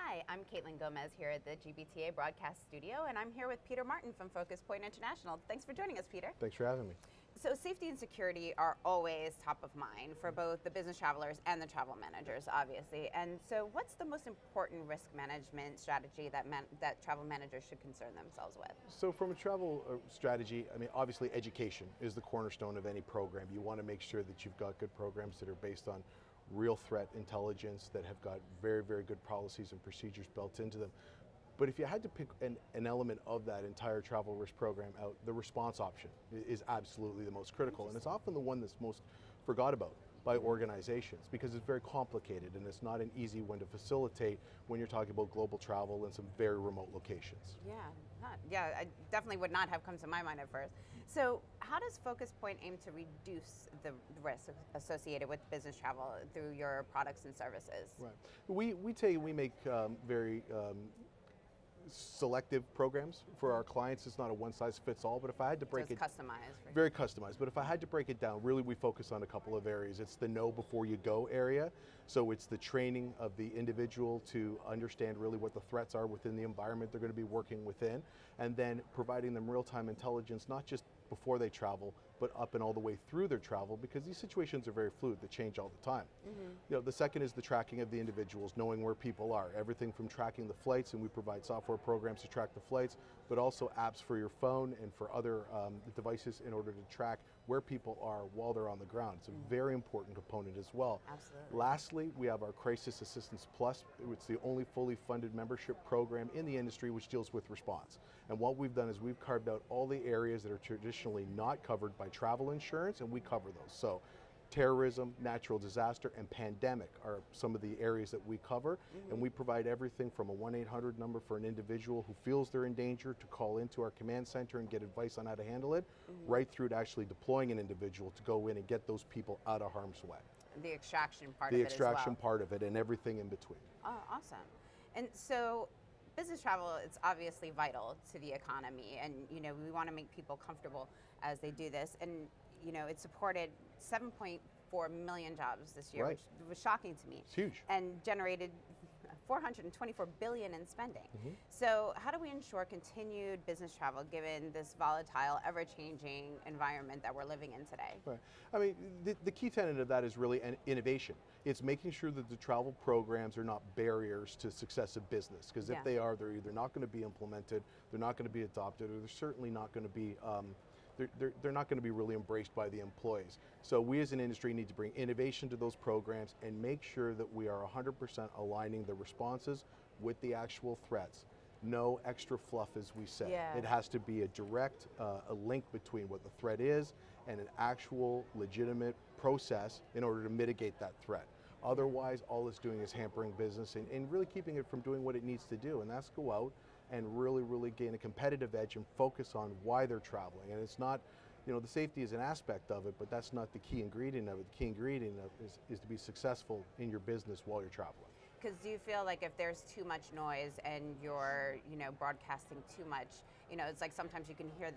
Hi, I'm Caitlin Gomez here at the GBTA broadcast studio, and I'm here with Peter Martin from FocusPoint International. Thanks for joining us, Peter. Thanks for having me. So safety and security are always top of mind for both the business travelers and the travel managers, obviously. And so what's the most important risk management strategy that travel managers should concern themselves with? So from a travel strategy, I mean, obviously education is the cornerstone of any program. You want to make sure that you've got good programs that are based on real threat intelligence, that have got very, very good policies and procedures built into them. But if you had to pick an element of that entire travel risk program out, the response option is absolutely the most critical, and it's often the one that's most forgot about by organizations because it's very complicated and it's not an easy one to facilitate when you're talking about global travel in some very remote locations. Yeah, I definitely would not have come to my mind at first. So how does FocusPoint aim to reduce the risk associated with business travel through your products and services? Right. We make very selective programs for our clients. It's not a one-size-fits-all, but if I had to break it, customized. Very customized, but if I had to break it down, really we focus on a couple of areas. It's the know before you go area, so it's the training of the individual to understand really what the threats are within the environment they're going to be working within, and then providing them real-time intelligence, not just before they travel, but up and all the way through their travel, because these situations are very fluid, they change all the time. The second is the tracking of the individuals, knowing where people are. Everything from tracking the flights, and we provide software programs to track the flights, but also apps for your phone and for other devices in order to track where people are while they're on the ground. It's a very important component as well. Absolutely. Lastly, we have our Crisis Assistance Plus. It's the only fully funded membership program in the industry which deals with response. And what we've done is we've carved out all the areas that are traditionally not covered by travel insurance, and we cover those. So terrorism, natural disaster, and pandemic are some of the areas that we cover, and we provide everything from a 1-800 number for an individual who feels they're in danger to call into our command center and get advice on how to handle it, right through to actually deploying an individual to go in and get those people out of harm's way. The extraction part of it as well. The extraction part of it and everything in between. Oh, awesome. And so business travel, it's obviously vital to the economy, and we want to make people comfortable as they do this. And it supported 7.4 million jobs this year, Right. which was shocking to me. It's huge. And generated 424 billion in spending. So how do we ensure continued business travel given this volatile, ever-changing environment that we're living in today? Right. I mean, the key tenet of that is really an innovation. It's making sure that the travel programs are not barriers to success of business, because if they are, they're either not going to be implemented, they're not going to be adopted, or they're certainly not going to be they're not going to be really embraced by the employees. So we as an industry need to bring innovation to those programs and make sure that we are 100% aligning the responses with the actual threats. No extra fluff, as we say. It has to be a direct a link between what the threat is and an actual legitimate process in order to mitigate that threat. Otherwise, all it's doing is hampering business and really keeping it from doing what it needs to do, and that's go out and really gain a competitive edge and focus on why they're traveling. And it's not, the safety is an aspect of it, but that's not the key ingredient of it. The key ingredient of it is to be successful in your business while you're traveling. Because do you feel like if there's too much noise and you're, broadcasting too much, it's like sometimes you can hear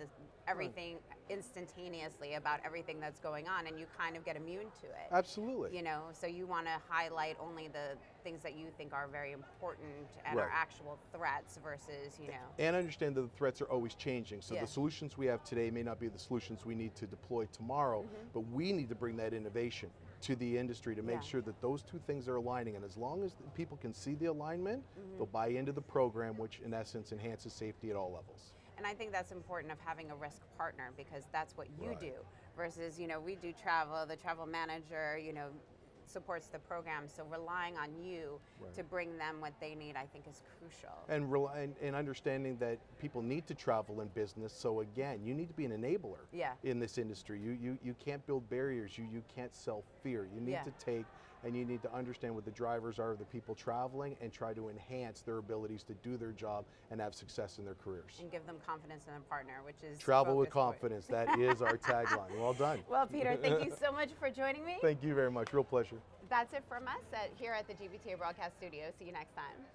everything instantaneously about everything that's going on, and you kind of get immune to it. Absolutely. So you want to highlight only the things that you think are very important and are actual threats versus, And understand that the threats are always changing. So the solutions we have today may not be the solutions we need to deploy tomorrow, but we need to bring that innovation to the industry to make sure that those two things are aligning, and as long as people can see the alignment, they'll buy into the program, which in essence enhances safety at all levels. And I think that's important of having a risk partner, because that's what you do versus, we do travel, the travel manager, supports the program, so relying on you to bring them what they need, I think, is crucial. And understanding that people need to travel in business, so again, you need to be an enabler in this industry. You can't build barriers, you can't sell fear. You need to take and you need to understand what the drivers are of the people traveling and try to enhance their abilities to do their job and have success in their careers. And give them confidence in their partner, which is Travel with confidence. That is our tagline. Well done. Well, Peter, thank you so much for joining me. Thank you very much. Real pleasure. That's it from us here at the GBTA Broadcast Studio. See you next time.